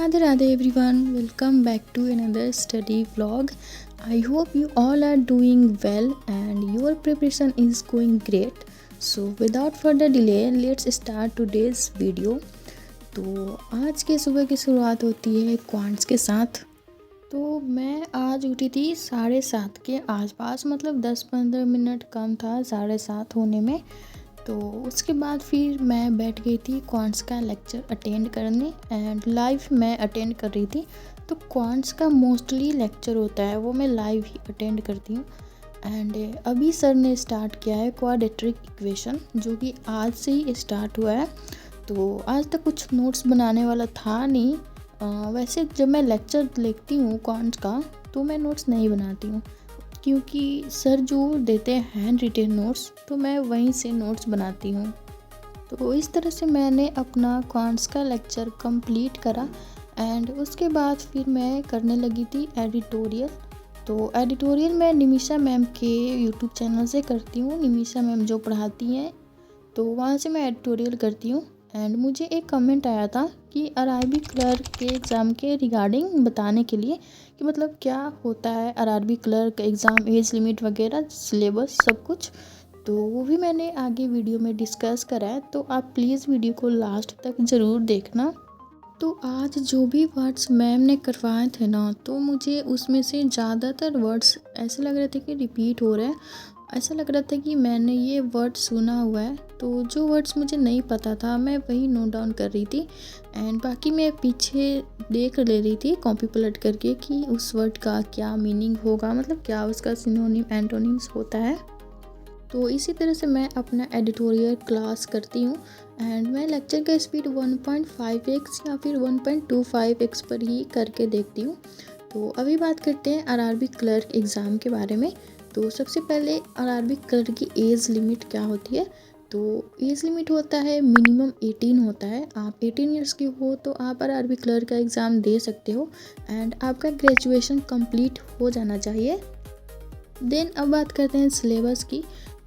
Radhe Radhe everyone, welcome back to another study vlog. I hope you all are doing well and your preparation is going great. So without further delay, let's start today's video. तो आज के सुबह की शुरुआत होती है quants के साथ। तो मैं आज उठी थी 7:30 के आसपास, मतलब 10-15 मिनट कम था 7:30 होने में। तो उसके बाद फिर मैं बैठ गई थी क्वांट्स का लेक्चर अटेंड करने एंड लाइव मैं अटेंड कर रही थी। तो क्वांट्स का मोस्टली लेक्चर होता है वो मैं लाइव ही अटेंड करती हूँ। एंड अभी सर ने स्टार्ट किया है क्वाड्रेटिक इक्वेशन, जो कि आज से ही स्टार्ट हुआ है। तो आज तक कुछ नोट्स बनाने वाला था नहीं। वैसे जब मैं लेक्चर लिखती हूँ क्वांट्स का तो मैं नोट्स नहीं बनाती हूँ, क्योंकि सर जो देते हैं हैंड रिटेन नोट्स, तो मैं वहीं से नोट्स बनाती हूँ। तो इस तरह से मैंने अपना क्वांट्स का लेक्चर कंप्लीट करा एंड उसके बाद फिर मैं करने लगी थी एडिटोरियल। तो एडिटोरियल मैं निमिषा मैम के यूट्यूब चैनल से करती हूँ। निमिषा मैम जो पढ़ाती हैं तो वहाँ से मैं एडिटोरियल करती हूँ। एंड मुझे एक कमेंट आया था कि आरआरबी क्लर्क के एग्ज़ाम के रिगार्डिंग बताने के लिए कि मतलब क्या होता है RRB clerk exam, age limit वगैरह, सिलेबस सब कुछ। तो वो भी मैंने आगे वीडियो में डिस्कस करा है, तो आप प्लीज़ वीडियो को लास्ट तक ज़रूर देखना। तो आज जो भी वर्ड्स मैम ने करवाए थे ना, तो मुझे उसमें से ज़्यादातर वर्ड्स ऐसे लग रहे थे कि रिपीट हो रहे हैं। ऐसा लग रहा था कि मैंने ये वर्ड सुना हुआ है। तो जो वर्ड्स मुझे नहीं पता था मैं वही नोट डाउन कर रही थी एंड बाकी मैं पीछे देख ले रही थी कॉपी पलट करके कि उस वर्ड का क्या मीनिंग होगा, मतलब क्या उसका सिनोनिम एंटोनिम्स होता है। तो इसी तरह से मैं अपना एडिटोरियल क्लास करती हूँ एंड मैं लेक्चर का स्पीड 1.5x या फिर 1.25x पर ही करके देखती हूँ। तो अभी बात करते हैं आरआरबी क्लर्क एग्ज़ाम के बारे में। तो सबसे पहले आरआरबी क्लर्क की एज लिमिट क्या होती है। तो एज लिमिट होता है मिनिमम 18 होता है। आप 18 ईयर्स की हो तो आप आरआरबी क्लर्क का एग्ज़ाम दे सकते हो एंड आपका ग्रेजुएशन कंप्लीट हो जाना चाहिए। देन अब बात करते हैं सिलेबस की।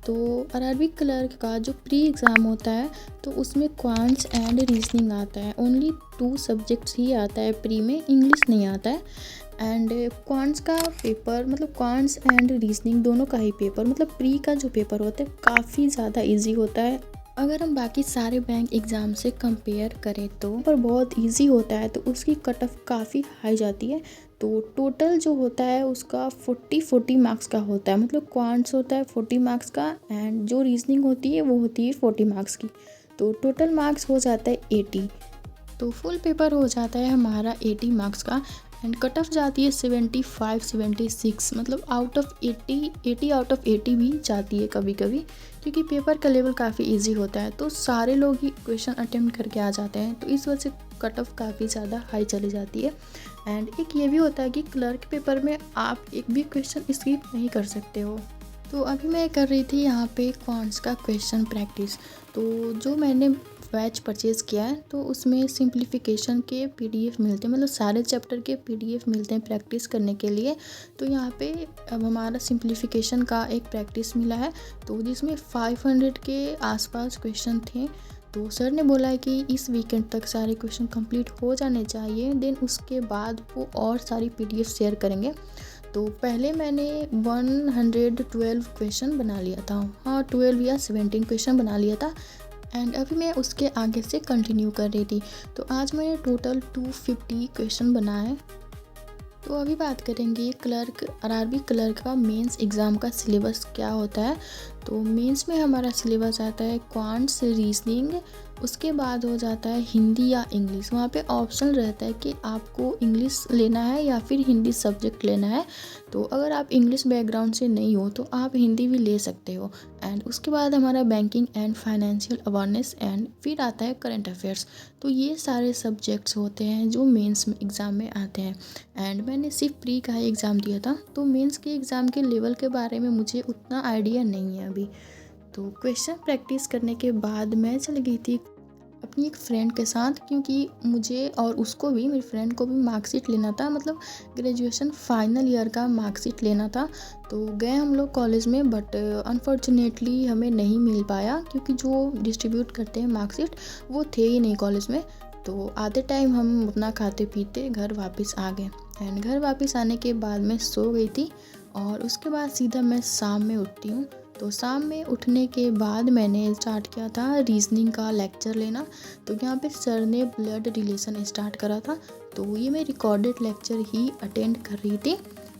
तो आरआरबी क्लर्क का जो प्री एग्ज़ाम होता है तो उसमें क्वांट्स एंड रीजनिंग आता है। ओनली 2 सब्जेक्ट्स ही आता है प्री में, इंग्लिश नहीं आता है। एंड क्वांट्स का पेपर, मतलब क्वांट्स एंड रीजनिंग दोनों का ही पेपर, मतलब प्री का जो पेपर होता है काफ़ी ज़्यादा इजी होता है। अगर हम बाकी सारे बैंक एग्ज़ाम से कंपेयर करें तो पर बहुत इजी होता है, तो उसकी कट ऑफ काफ़ी हाई जाती है। तो टोटल जो होता है उसका 40 मार्क्स का होता है, मतलब क्वांट्स होता है 40 मार्क्स का एंड जो रीजनिंग होती है वो होती है 40 मार्क्स की। तो टोटल मार्क्स हो जाता है 80। तो फुल पेपर हो जाता है हमारा 80 मार्क्स का एंड कट ऑफ जाती है 75-76, मतलब आउट ऑफ 80 आउट ऑफ 80 भी जाती है कभी कभी, क्योंकि पेपर का लेवल काफ़ी इजी होता है। तो सारे लोग ही क्वेश्चन अटेम्प्ट करके आ जाते हैं, तो इस वजह से कट ऑफ काफ़ी ज़्यादा हाई चली जाती है। एंड एक ये भी होता है कि क्लर्क पेपर में आप एक भी क्वेश्चन स्किप नहीं कर सकते हो। तो अभी मैं कर रही थी यहाँ पे क्वांट्स का क्वेश्चन प्रैक्टिस। तो जो मैंने बैच परचेज़ किया है तो उसमें सिंप्लीफिकेशन के पीडीएफ मिलते हैं, मतलब सारे चैप्टर के पीडीएफ मिलते हैं प्रैक्टिस करने के लिए। तो यहाँ पे अब हमारा सिंप्लीफिकेशन का एक प्रैक्टिस मिला है, तो जिसमें 500 के आसपास क्वेश्चन थे। तो सर ने बोला है कि इस वीकेंड तक सारे क्वेश्चन कंप्लीट हो जाने चाहिए, देन उसके बाद वो और सारी पीडीएफ शेयर करेंगे। तो पहले मैंने 112 क्वेश्चन बना लिया था, हाँ 12 या 17 क्वेश्चन बना लिया था एंड अभी मैं उसके आगे से कंटिन्यू कर रही थी। तो आज मैंने टोटल 250 क्वेश्चन बनाए हैं। तो अभी बात करेंगे क्लर्क, आरआरबी क्लर्क का मेंस एग्ज़ाम का सिलेबस क्या होता है। तो मेंस में हमारा सिलेबस आता है क्वांट्स, रीजनिंग, उसके बाद हो जाता है हिंदी या इंग्लिश। वहाँ पे ऑप्शन रहता है कि आपको इंग्लिश लेना है या फिर हिंदी सब्जेक्ट लेना है। तो अगर आप इंग्लिश बैकग्राउंड से नहीं हो तो आप हिंदी भी ले सकते हो। एंड उसके बाद हमारा banking and financial awareness and फिर आता है करंट अफेयर्स। तो ये सारे सब्जेक्ट्स होते हैं जो मेंस में एग्ज़ाम में आते हैं। एंड मैंने सिर्फ प्री का ही एग्ज़ाम दिया था, तो मेंस के एग्ज़ाम के लेवल के बारे में मुझे उतना आइडिया नहीं है अभी। तो क्वेश्चन प्रैक्टिस करने के बाद मैं चली गई थी अपनी एक फ्रेंड के साथ, क्योंकि मुझे और उसको भी, मेरी फ्रेंड को भी मार्कशीट लेना था, मतलब ग्रेजुएशन फाइनल ईयर का मार्कशीट लेना था। तो गए हम लोग कॉलेज में, बट अनफॉर्चुनेटली हमें नहीं मिल पाया, क्योंकि जो डिस्ट्रीब्यूट करते हैं मार्कशीट वो थे ही नहीं कॉलेज में। तो आधे टाइम हम अपना खाते पीते घर वापस आ गए। एंड घर वापस आने के बाद मैं सो गई थी और उसके बाद सीधा मैं शाम में उठती हूँ। तो शाम में उठने के बाद मैंने स्टार्ट किया था रीजनिंग का लेक्चर लेना। तो यहाँ पे सर ने ब्लड रिलेशन स्टार्ट करा था, तो ये मैं रिकॉर्डेड लेक्चर ही अटेंड कर रही थी।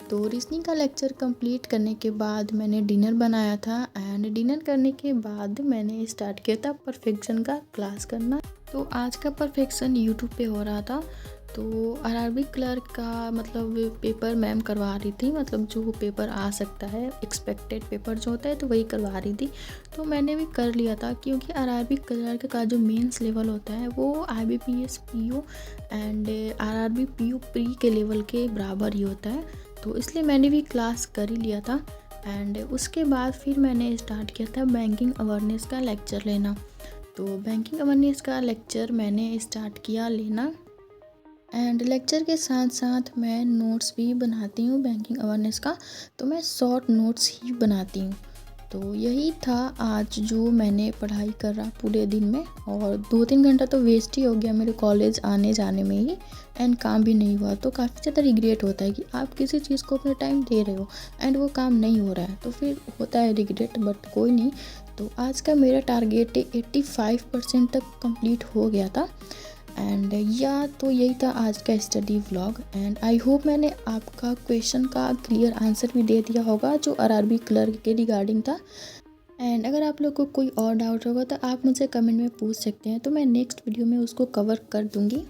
तो रीजनिंग का लेक्चर कंप्लीट करने के बाद मैंने डिनर बनाया था एंड डिनर करने के बाद मैंने स्टार्ट किया था परफेक्शन का क्लास करना। तो आज का परफेक्शन यूट्यूब पे हो रहा था। तो आरआरबी क्लर्क का मतलब पेपर मैम करवा रही थी, मतलब जो पेपर आ सकता है एक्सपेक्टेड पेपर जो होता है तो वही करवा रही थी। तो मैंने भी कर लिया था क्योंकि आरआरबी क्लर्क का जो मेंस लेवल होता है वो IBPS PO and RRB PO pre के लेवल के बराबर ही होता है। तो इसलिए मैंने भी क्लास कर ही लिया था। एंड उसके बाद फिर मैंने स्टार्ट किया था बैंकिंग अवेयरनेस का लेक्चर लेना। तो बैंकिंग अवेयरनेस का लेक्चर मैंने स्टार्ट किया लेना एंड लेक्चर के साथ साथ मैं नोट्स भी बनाती हूँ बैंकिंग अवेयरनेस का। तो मैं शॉर्ट नोट्स ही बनाती हूँ। तो यही था आज जो मैंने पढ़ाई कर रहा पूरे दिन में, और 2-3 घंटा तो वेस्ट ही हो गया मेरे कॉलेज आने जाने में ही एंड काम भी नहीं हुआ। तो काफ़ी ज़्यादा रिग्रेट होता है कि आप किसी चीज़ को अपना टाइम दे रहे हो एंड वो काम नहीं हो रहा है, तो फिर होता है रिग्रेट, बट कोई नहीं। तो आज का मेरा टारगेट 85% तक कंप्लीट हो गया था। एंड तो यही था आज का study vlog and I hope मैंने आपका क्वेश्चन का क्लियर आंसर भी दे दिया होगा जो आरआरबी क्लर्क के रिगार्डिंग था। एंड अगर आप लोग को कोई और डाउट होगा तो आप मुझे कमेंट में पूछ सकते हैं, तो मैं नेक्स्ट वीडियो में उसको कवर कर दूंगी।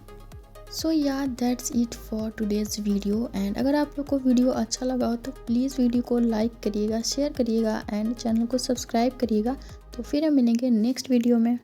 So that's it for today's video. And अगर आप लोग को वीडियो अच्छा लगा हो तो प्लीज़ वीडियो को लाइक करिएगा, शेयर करिएगा एंड चैनल को सब्सक्राइब करिएगा। तो फिर हम मिलेंगे नेक्स्ट वीडियो में।